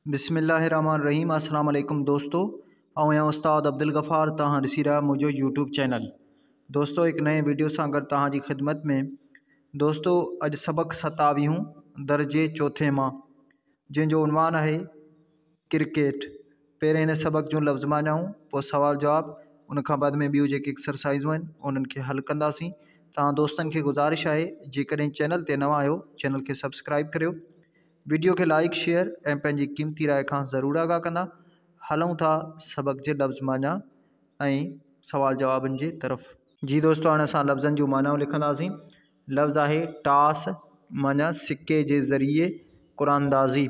बिस्मिल्लाहिर्रहमानिर्रहीम। अस्सलाम वालेकुम दोस्तों, आउं उस्ताद अब्दुल गफ़ार तव्हां ॾिसी रहिया मुंहिंजो यूट्यूब चैनल। दोस्तों एक नए वीडियो सां गॾु तव्हांजी ख़िदमत में। दोस्तों अॼु सबक़ 27 दर्जे चौथे मां, जंहिंजो उनवान आहे क्रिकेट। पहिरें हिन सबक़ जो लफ़्ज़ माञाऊं, पोइ सवाल जवाब, उन खां बाद में ॿियूं जेके एक्सरसाइज़ूं आहिनि उन्हनि खे हल कंदासीं। तव्हां दोस्तनि खे गुज़ारिश आहे, जेकॾहिं चैनल ते नवां आहियो चैनल खे सब्सक्राइब करियो, वीडियो के लाइक शेयर ऐं पंहिंजी क़ीमती राय खां ज़रूरु आगाह कंदा। हलूं था सबक़ जे लफ़्ज़ माना ऐं सवाल जवाबनि जे तरफ़। जी दोस्तों, हाणे असां लफ़्ज़नि जूं मानाऊं लिखंदासीं। लफ़्ज़ आहे टास माना सिक्के जे ज़रिए क़ुरानदाज़ी।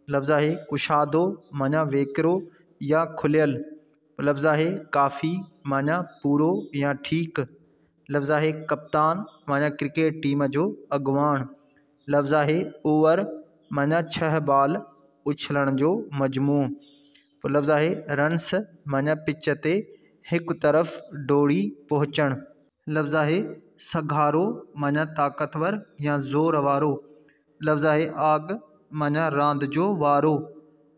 लफ़्ज़ आहे कुशादो माना वेकिरो या खुलियल। लफ़्ज़ आहे काफ़ी माना पूरो या ठीक। लफ़्ज़ आहे कप्तान माना क्रिकेट टीम जो अॻुवाण। लफ़्ज़ आहे ओवर माना 6 बॉल उछलण जो मजमू। पोइ लफ़्ज़ आहे रन्स माना पिच ते हिकु तरफ़ डोड़ी पहुचण। लफ़्ज़ आहे सघारो माना ताक़तवर या ज़ोर वारो। लफ़्ज़ आहे आग माना रांदि जो वारो।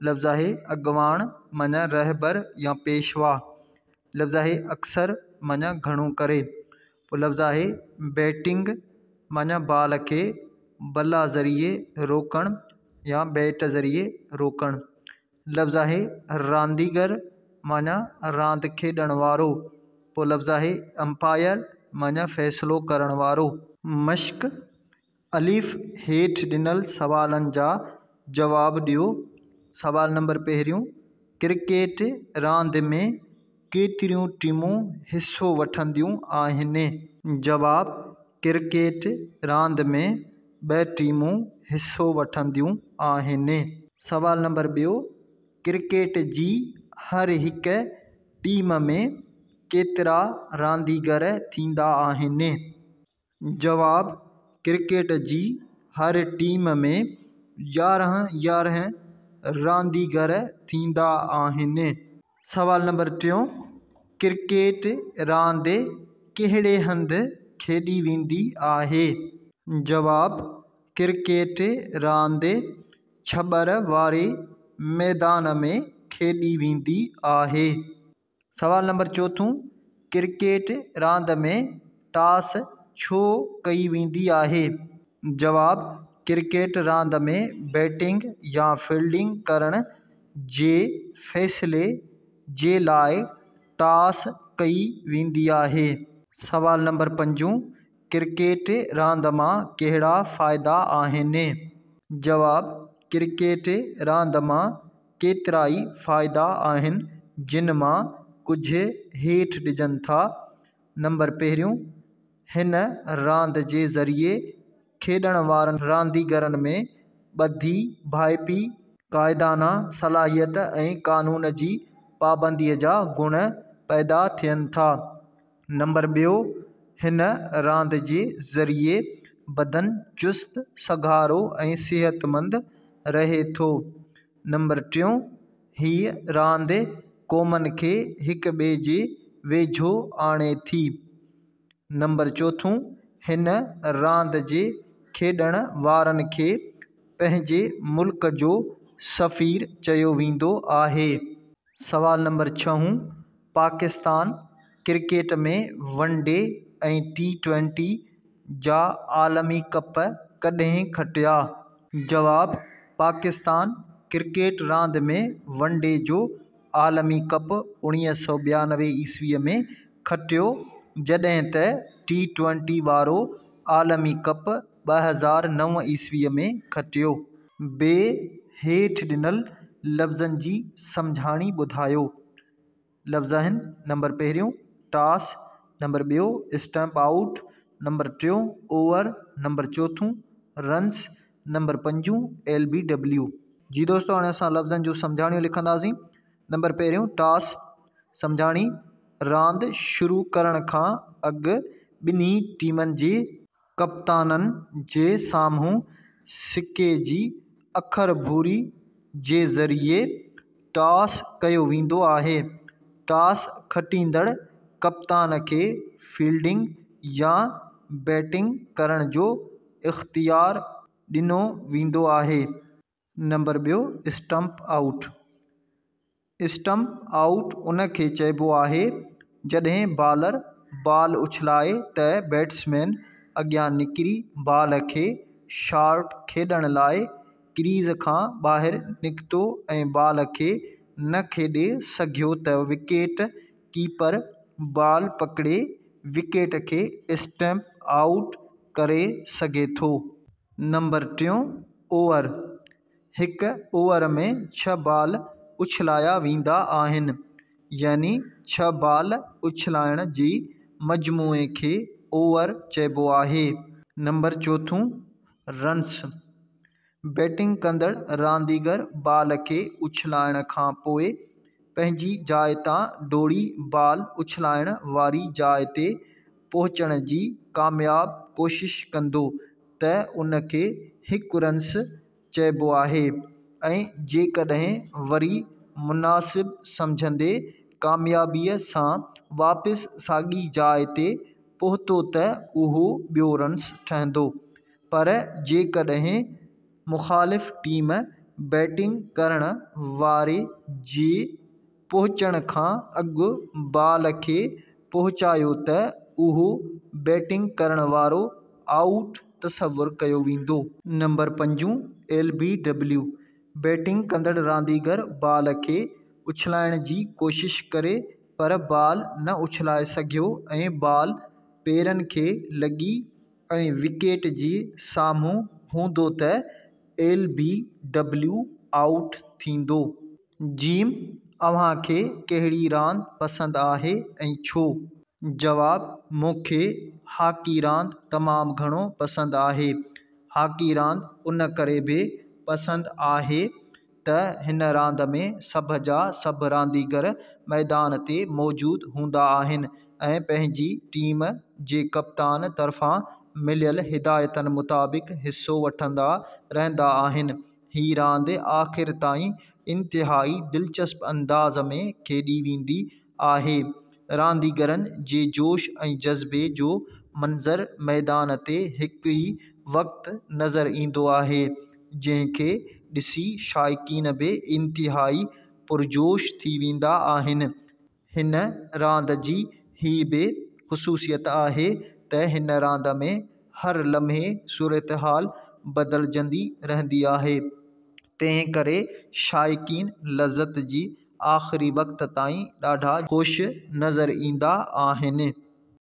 लफ़्ज़ आहे अॻुवाण माना रहबर या पेशवा। लफ़्ज़ आहे अक्सर माना घणो करे। पोइ लफ़्ज़ आहे बैटिंग माना बाल खे बल्ला ज़रिए रोकण या बैट ज़रिए रोकण। लफ़्ज़ आहे रांदीगर माना रांदि खेॾण वारो। पोइ लफ़्ज़ आहे अंपायर माना फ़ैसिलो करण वारो। मश्क अलीफ़ हेठि ॾिनल सवालनि जा जवाब ॾियो। सवाल नंबर पहिरियों, क्रिकेट रांदि में केतिरियूं टीमूं हिसो वठंदियूं आहिनि? जवाब, क्रिकेट रांदि में 2 टीमूं हिसो वठंदियूं आहिनि। सवाल नंबर ॿियो, क्रिकेट जी हर हिक टीम में केतिरा रांदीगर थींदा आहिनि? जवाब, क्रिकेट जी हर टीम में 11 रांदीगर थींदा आहिनि। सवाल नंबर 3, क्रिकेट रांदि कहिड़े हंधि खेॾी वेंदी आहे? जवाब, क्रिकेट रांदि छॿर वारे मैदान में खेॾी वेंदी आहे। सवाल नंबर 4, क्रिकेट रांदि में टास छो कई वेंदी आहे? जवाब, क्रिकेट रांदि में बैटिंग या फील्डिंग करण जे फ़ैसिले जे लाइ टास कई वेंदी आहे। सवाल नंबर 5, क्रिकेट रांदि मां कहिड़ा फ़ाइदा आहिनि? जवाब, क्रिकेट रांदि मां केतिरा ई फ़ाइदा आहिनि, जिन मां कुझु हेठि ॾिजनि था। नंबर पहिरियों, हिन रांदि जे ज़रिए खेॾण वारनि रांदीगरनि में ॿधी भाइपी, क़ाइदाना सलाहियत ऐं क़ानून जी पाबंदीअ जा गुण पैदा थियनि था। नंबर ॿियो, हिन रांदि जे ज़रिए बदन चुस्त, सघारो ऐं सिहतमंद रहे थो। नंबर 3, हीअ रांदि क़ौमनि खे हिक ॿिए जे वेझो आणे थी। नंबर 4, हिन रांदि जे खेॾण वारनि खे पंहिंजे मुल्क जो सफ़ीर चयो वेंदो आहे। सवाल नंबर 6, पाकिस्तान क्रिकेट में वन-डे ऐं T20 जा आलमी कप कॾहिं खटिया? जवाब, पाकिस्तान क्रिकेट रांदि में वन-डे जो आलमी कप 1992 ईस्वीअ में खटियो, जॾहिं त T20 वारो आलमी कप 2009 ईस्वीअ में खटियो। ॿिए हेठि ॾिनल लफ़्ज़नि जी सम्झाणी ॿुधायो। लफ़्ज़ आहिनि, नंबर पहिरियों टास, नंबर ॿियो stump out, number 3 over, number 4 runs, number 5 LBW। जी दोस्तों, हाणे असां लफ़्ज़नि जूं सम्झाणियूं लिखंदासीं। नंबर पहिरियों टास। सम्झाणी, रांदि शुरू करण खां अॻु ॿिन्ही टीमनि जे कप्ताननि जे साम्हूं सिके जी अखर भूरी जे ज़रिए टास कयो वेंदो आहे। टास खटींदड़ कप्तान खे फील्डिंग या बैटिंग करण जो इख़्तियार ॾिनो वेंदो आहे। नंबर ॿियो स्टंप आउट। स्टंप आउट उन खे चइबो आहे जॾहिं बॉलर बॉल उछलाए त बैट्समैन अॻियां निकिरी बॉल खे शॉट खेॾण लाइ क्रीज़ खां ॿाहिरि निकितो ऐं बॉल खे न खेॾे सघियो त विकेट कीपर बॉल पकिड़े विकेट खे स्टंप आउट करे सघे थो। नंबर टियों ओवर। हिक ओवर में 6 बॉल उछलाया वेंदा आहिनि, यानी 6 बॉल उछलाइण जी मजमूए खे ओवर चइबो आहे। नंबर चोथों रन्स। बैटिंग कंदड़ रांदीगर बॉल खे उछलाइण खां पोइ पंहिंजी जाइ तां डोड़ी बॉल उछलाइण वारी जाइ ते पहुचण जी कामयाब कोशिश कंदो त उन खे हिकु रन्स चइबो आहे ऐं जेकॾहिं वरी मुनासिब सम्झंदे कामयाबीअ सां वापसि साॻी जाइ ते पहुतो त उहो ॿियो रन्स ठहंदो। पर जेकॾहिं मुख़ालिफ़ टीम बैटिंग करण वारे जे पहुचण खां अॻु बॉल खे पहुचायो त उहो बैटिंग करण वारो आउट तसवुरु कयो वेंदो। Number 5 LBW। बैटिंग कंदड़ रांदीगर बॉल खे उछलाइण जी कोशिश करे पर बॉल न उछलाए सघियो ऐं बॉल पेरनि खे लॻी ऐं विकेट जे साम्हूं हूंदो त LBW आउट थींदो। जीम अव्हांखे कहिड़ी रांदि पसंदि आहे ऐं छो? जवाब, मूंखे हॉकी रांदि तमामु घणो पसंदि आहे। हॉकी रांदि उन करे बि पसंदि आहे त हिन रांदि में सभ जा सभ रांदीगर मैदान ते मौजूदु हूंदा आहिनि ऐं पंहिंजी टीम जे कप्तान तरफ़ां मिलियल हिदायतनि मुताबिक़ हिसो वठंदा रहंदा आहिनि। हीअ रांदि आख़िर ताईं इंतिहाई दिलचस्प अंदाज़ में खेॾी वेंदी आहे। रांदीगरनि जे जोश ऐं जज़्बे जो मंज़र मैदान ते हिकु ई वक़्तु नज़र ईंदो आहे, जंहिंखे ॾिसी शाइक़ीन बि इंतिहाई पुरजोश थी वेंदा आहिनि। हिन रांदि जी हीअ बि ख़ुसूसियत आहे त हिन रांदि में हर लम्हे सूरतहाल बदिलजंदी रहंदी आहे, तंहिं करे शाइक़ीन लज़्ज़त जी आख़िरी वक़्त ताईं ॾाढा ख़ुशि नज़र ईंदा आहिनि।